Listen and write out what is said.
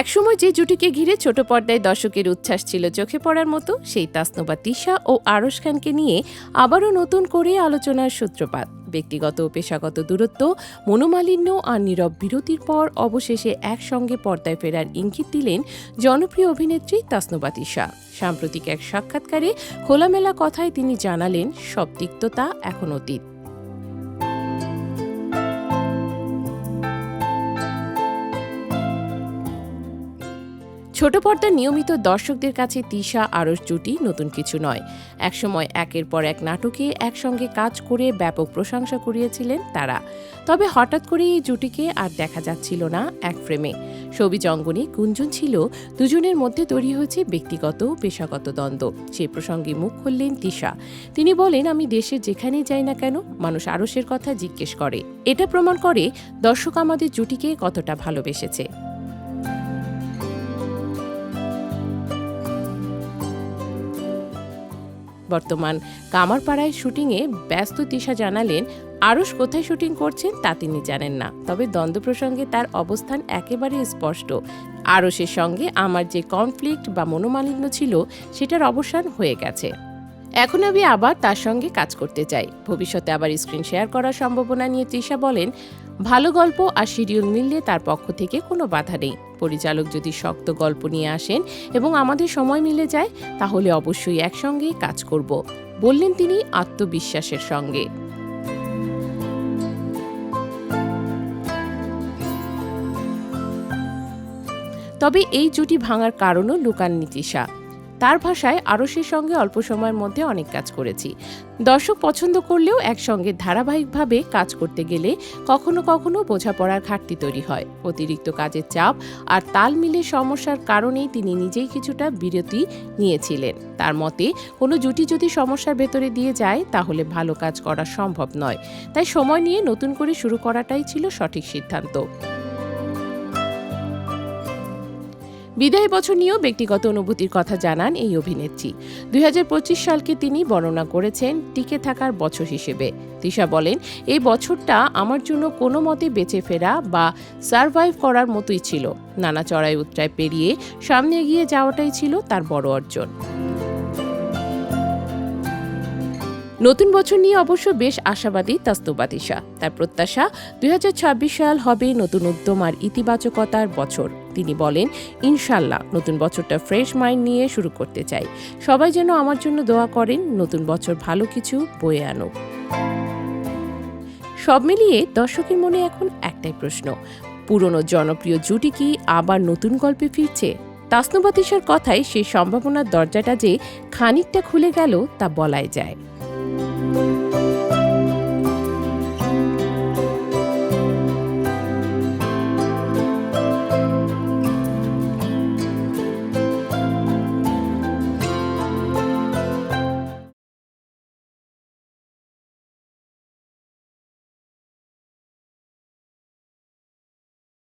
একসময় যে জুটিকে ঘিরে ছোট পর্দায় দর্শকের উচ্ছ্বাস ছিল চোখে পড়ার মতো, সেই তাসনুবা তিশা ও আরশ খানকে নিয়ে আবারও নতুন করে আলোচনার সূত্রপাত। ব্যক্তিগত ও পেশাগত দূরত্ব, মনোমালিন্য আর নীরব বিরতির পর অবশেষে একসঙ্গে পর্দায় ফেরার ইঙ্গিত দিলেন জনপ্রিয় অভিনেত্রী তাসনুবা তিশা। সাম্প্রতিক এক সাক্ষাৎকারে খোলামেলা কথায় তিনি জানালেন, সব তিক্ততা এখন অতীত। ছোট পর্দার নিয়মিত দর্শকদের কাছে তিশা আরশ জুটি নতুন কিছু নয়। একসময় একের পর এক নাটকে একসঙ্গে কাজ করে ব্যাপক প্রশংসা কুড়িয়েছিলেন তারা। তবে হঠাৎ করে এই জুটিকে আর দেখা যাচ্ছিল না এক ফ্রেমে। শোবিজ অঙ্গনে গুঞ্জন ছিল দুজনের মধ্যে তৈরি হয়েছে ব্যক্তিগত ও পেশাগত দ্বন্দ্ব। সেই প্রসঙ্গে মুখ খুললেন তিশা। তিনি বলেন, আমি দেশের যেখানেই যাই না কেন মানুষ আরশের কথা জিজ্ঞেস করে। এটা প্রমাণ করে দর্শক আমাদের জুটিকে কতটা ভালোবেসেছে। বর্তমান কামারপাড়ায় শুটিংয়ে ব্যস্ত তিশা জানালেন, আরশ কোথায় শুটিং করছেন তা তিনি জানেন না, তবে দ্বন্দ্ব প্রসঙ্গে তার অবস্থান একেবারে স্পষ্ট। আরশের সঙ্গে আমার যে কনফ্লিক্ট বা মনোমালিন্য ছিল সেটার অবসান হয়ে গেছে। এখন আমি আবার তার সঙ্গে কাজ করতে চাই। ভবিষ্যতে আবার স্ক্রিন শেয়ার করার সম্ভাবনা নিয়ে তিশা বলেন, ভালো গল্প আর শিডিউল মিললে তার পক্ষ থেকে কোনো বাধা নেই। পরিচালক যদি শক্ত গল্প নিয়ে আসেন এবং আমাদের সময় মিলে যায় তাহলে অবশ্যই একসঙ্গেই কাজ করব, বললেন তিনি আত্মবিশ্বাসের সঙ্গে। তবে এই জুটি ভাঙার কারণও লুকাননি তিশা। তার ভাষায়, আরশের সঙ্গে অল্প সময়ের মধ্যে অনেক কাজ করেছি। দর্শক পছন্দ করলেও একসঙ্গে ধারাবাহিকভাবে কাজ করতে গেলে কখনো কখনো বোঝাপড়ার ঘাটতি তৈরি হয়। অতিরিক্ত কাজের চাপ আর তাল মিলের সমস্যার কারণেই তিনি নিজেই কিছুটা বিরতি নিয়েছিলেন। তার মতে, কোনো জুটি যদি সমস্যার ভেতরে দিয়ে যায় তাহলে ভালো কাজ করা সম্ভব নয়। তাই সময় নিয়ে নতুন করে শুরু করাটাই ছিল সঠিক সিদ্ধান্ত। বিদায়ী বছর নিয়েও ব্যক্তিগত অনুভূতির কথা জানান এই অভিনেত্রী। 2025 সালকে তিনি বর্ণনা করেছেন টিকে থাকার বছর হিসেবে। তিশা বলেন, এই বছরটা আমার জন্য কোনো মতে বেঁচে ফেরা বা সারভাইভ করার মতোই ছিল। নানা চড়াই উতরাই পেরিয়ে সামনে এগিয়ে যাওয়াটাই ছিল তার বড় অর্জন। নতুন বছর নিয়ে অবশ্য বেশ আশাবাদী তাসনুবা তিশা। তার প্রত্যাশা, 2026 সাল হবে নতুন উদ্যম আর ইতিবাচকতার বছর। তিনি বলেন, ইনশাল্লাহ নতুন বছরটা ফ্রেশ মাইন্ড নিয়ে শুরু করতে চাই। সবাই যেন আমার জন্য দোয়া করেন, নতুন বছর ভালো কিছু বয়ে আনুক। সব মিলিয়ে দর্শকের মনে এখন একটাই প্রশ্ন, পুরনো জনপ্রিয় জুটি কি আবার নতুন গল্পে ফিরছে? তাসনুবা তিশার কথায় সেই সম্ভাবনার দরজাটা যে খানিকটা খুলে গেল তা বলাই যায়।